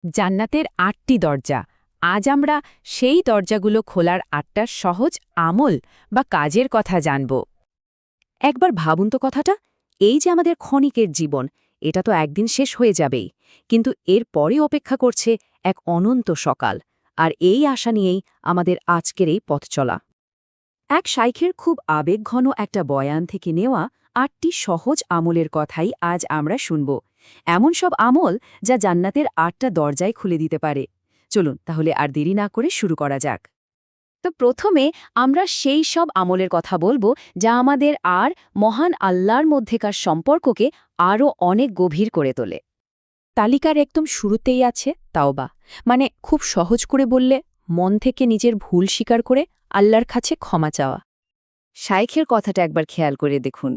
জান্নাতের ৮টি দরজা। আজ আমরা সেই দরজাগুলো খোলার ৮টা সহজ আমল বা কাজের কথা জানব। একবার ভাবুন তো কথাটা, এই যে আমাদের ক্ষণিকের জীবন, এটা তো একদিন শেষ হয়ে যাবেই, কিন্তু এর পরে অপেক্ষা করছে এক অনন্ত সকাল। আর এই আশা নিয়েই আমাদের আজকের এই পথ চলা। এক শাইখের খুব আবেগঘন একটা বয়ান থেকে নেওয়া ৮টি সহজ আমলের কথাই আজ আমরা শুনব। এমন সব আমল যা জান্নাতের ৮টা দরজায় খুলে দিতে পারে। চলুন তাহলে আর দেরি না করে শুরু করা যাক। তো প্রথমে আমরা সেই সব আমলের কথা বলবো যা আমাদের আর মহান আল্লাহর মধ্যেকার সম্পর্ককে আরও অনেক গভীর করে তোলে। তালিকার একদম শুরুতেই আছে তাওবা, মানে খুব সহজ করে বললে মন থেকে নিজের ভুল স্বীকার করে আল্লাহর কাছে ক্ষমা চাওয়া। শাইখের কথাটা একবার খেয়াল করে দেখুন।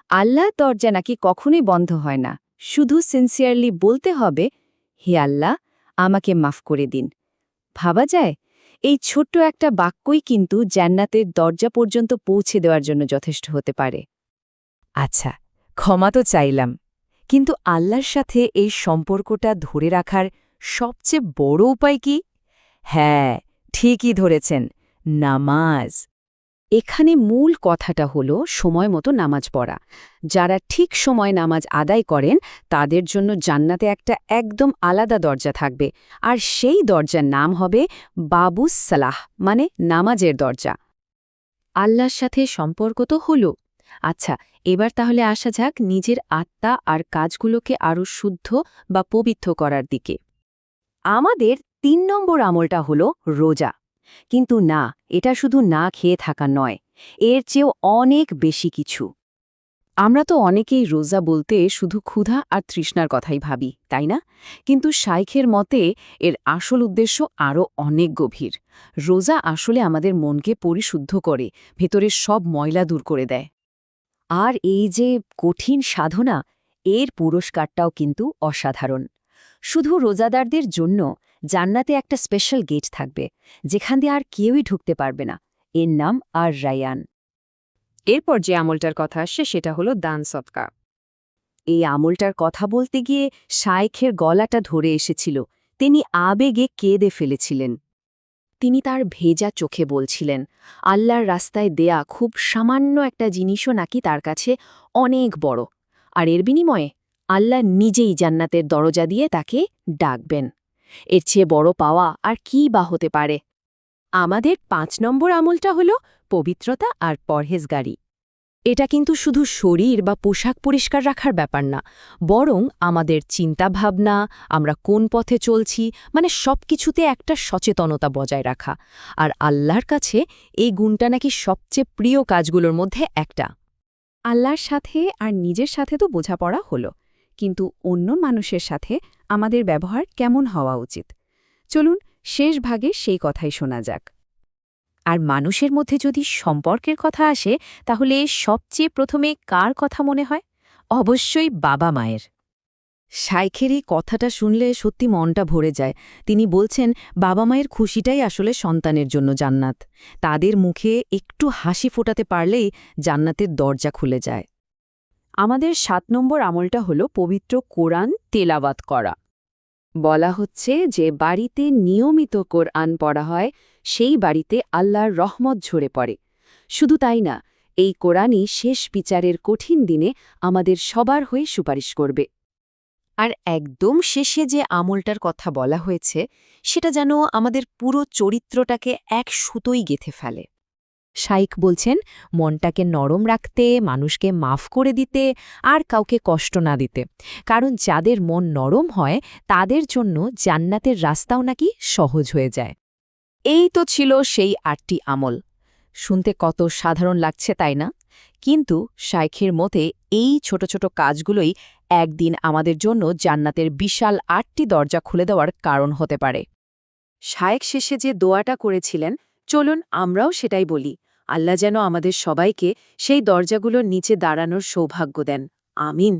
আল্লাহর দরজা নাকি কখনোই বন্ধ হয় না, শুধু সিনসিয়ারলি বলতে হবে, হে আল্লাহ, আমাকে মাফ করে দিন। ভাবা যায়, এই ছোট্ট একটা বাক্যই কিন্তু জান্নাতের দরজা পর্যন্ত পৌঁছে দেওয়ার জন্য যথেষ্ট হতে পারে। আচ্ছা, ক্ষমা তো চাইলাম, কিন্তু আল্লাহর সাথে এই সম্পর্কটা ধরে রাখার সবচেয়ে বড় উপায় কি? হ্যাঁ, ঠিকই ধরেছেন, নামাজ। এখানে মূল কথাটা হলো সময় মতো নামাজ পড়া। যারা ঠিক সময় নামাজ আদায় করেন তাদের জন্য জান্নাতে একটা একদম আলাদা দরজা থাকবে, আর সেই দরজার নাম হবে বাবুস সালাহ, মানে নামাজের দরজা। আল্লাহর সাথে সম্পর্ক তো হলো। আচ্ছা, এবার তাহলে আসা যাক নিজের আত্মা আর কাজগুলোকে আরও শুদ্ধ বা পবিত্র করার দিকে। আমাদের ৩ নম্বর আমলটা হলো রোজা। কিন্তু না, এটা শুধু না খেয়ে থাকা নয়, এর চেয়েও অনেক বেশি কিছু। আমরা তো অনেকেই রোজা বলতে শুধু ক্ষুধা আর তৃষ্ণার কথাই ভাবি, তাই না? কিন্তু শাইখের মতে এর আসল উদ্দেশ্য আরও অনেক গভীর। রোজা আসলে আমাদের মনকে পরিশুদ্ধ করে, ভেতরের সব ময়লা দূর করে দেয়। আর এই যে কঠিন সাধনা, এর পুরস্কারটাও কিন্তু অসাধারণ। শুধু রোজাদারদের জন্য জান্নাতে একটা স্পেশাল গেট থাকবে, যেখান দিয়ে আর কেউই ঢুকতে পারবে না। এর নাম আর রায়ান। এরপর যে আমলটার কথা আসছে সেটা হলো দান সদকা। এই আমলটার কথা বলতে গিয়ে শাইখের গলাটা ধরে এসেছিল, তিনি আবেগে কেঁদে ফেলেছিলেন। তিনি তার ভেজা চোখে বলছিলেন, আল্লাহর রাস্তায় দেয়া খুব সামান্য একটা জিনিসও নাকি তার কাছে অনেক বড়, আর এর বিনিময়ে আল্লাহ নিজেই জান্নাতের দরজা দিয়ে তাকে ডাকবেন। এর চেয়ে বড় পাওয়া আর কী বা হতে পারে? আমাদের ৫ নম্বর আমলটা হল পবিত্রতা আর পরহেজগারি। এটা কিন্তু শুধু শরীর বা পোশাক পরিষ্কার রাখার ব্যাপার না, বরং আমাদের চিন্তাভাবনা, আমরা কোন পথে চলছি, মানে সবকিছুতে একটা সচেতনতা বজায় রাখা। আর আল্লাহর কাছে এই গুণটা নাকি সবচেয়ে প্রিয় কাজগুলোর মধ্যে একটা। আল্লাহর সাথে আর নিজের সাথে তো বোঝাপড়া হলো, কিন্তু অন্য মানুষের সাথে আমাদের ব্যবহার কেমন হওয়া উচিত? চলুন শেষ ভাগে সেই কথাই শোনা যাক। আর মানুষের মধ্যে যদি সম্পর্কের কথা আসে, তাহলে সবচেয়ে প্রথমে কার কথা মনে হয়? অবশ্যই বাবা মায়ের। শাইখের এই কথাটা শুনলে সত্যি মনটা ভরে যায়। তিনি বলছেন, বাবা মায়ের খুশিটাই আসলে সন্তানের জন্য জান্নাত। তাদের মুখে একটু হাসি ফোটাতে পারলেই জান্নাতের দরজা খুলে যায়। আমাদের ৭ নম্বর আমলটা হলো পবিত্র কোরআন তেলাওয়াত করা। বলা হচ্ছে যে বাড়িতে নিয়মিত কোরআন পড়া হয়, সেই বাড়িতে আল্লাহর রহমত ঝরে পড়ে। শুধু তাই না, এই কোরআনই শেষ বিচারের কঠিন দিনে আমাদের সবার হয়ে সুপারিশ করবে। আর একদম শেষে যে আমলটার কথা বলা হয়েছে, সেটা যেন আমাদের পুরো চরিত্রটাকে এক সুতোই গেঁথে ফেলে। শাইখ বলছেন, মনটাকে নরম রাখতে, মানুষকে মাফ করে দিতে, আর কাউকে কষ্ট না দিতে। কারণ যাদের মন নরম হয় তাদের জন্য জান্নাতের রাস্তাও নাকি সহজ হয়ে যায়। এই তো ছিল সেই ৮টি আমল। শুনতে কত সাধারণ লাগছে, তাই না? কিন্তু শাইখের মতে এই ছোট ছোট কাজগুলোই একদিন আমাদের জন্য জান্নাতের বিশাল ৮টি দরজা খুলে দেওয়ার কারণ হতে পারে। শাইখ শেষে যে দোয়াটা করেছিলেন, চলুন আমরাও সেটাই বলি। আল্লাহ যেন আমাদের সবাইকে সেই দরজাগুলোর নিচে দাঁড়ানোর সৌভাগ্য দেন। আমিন।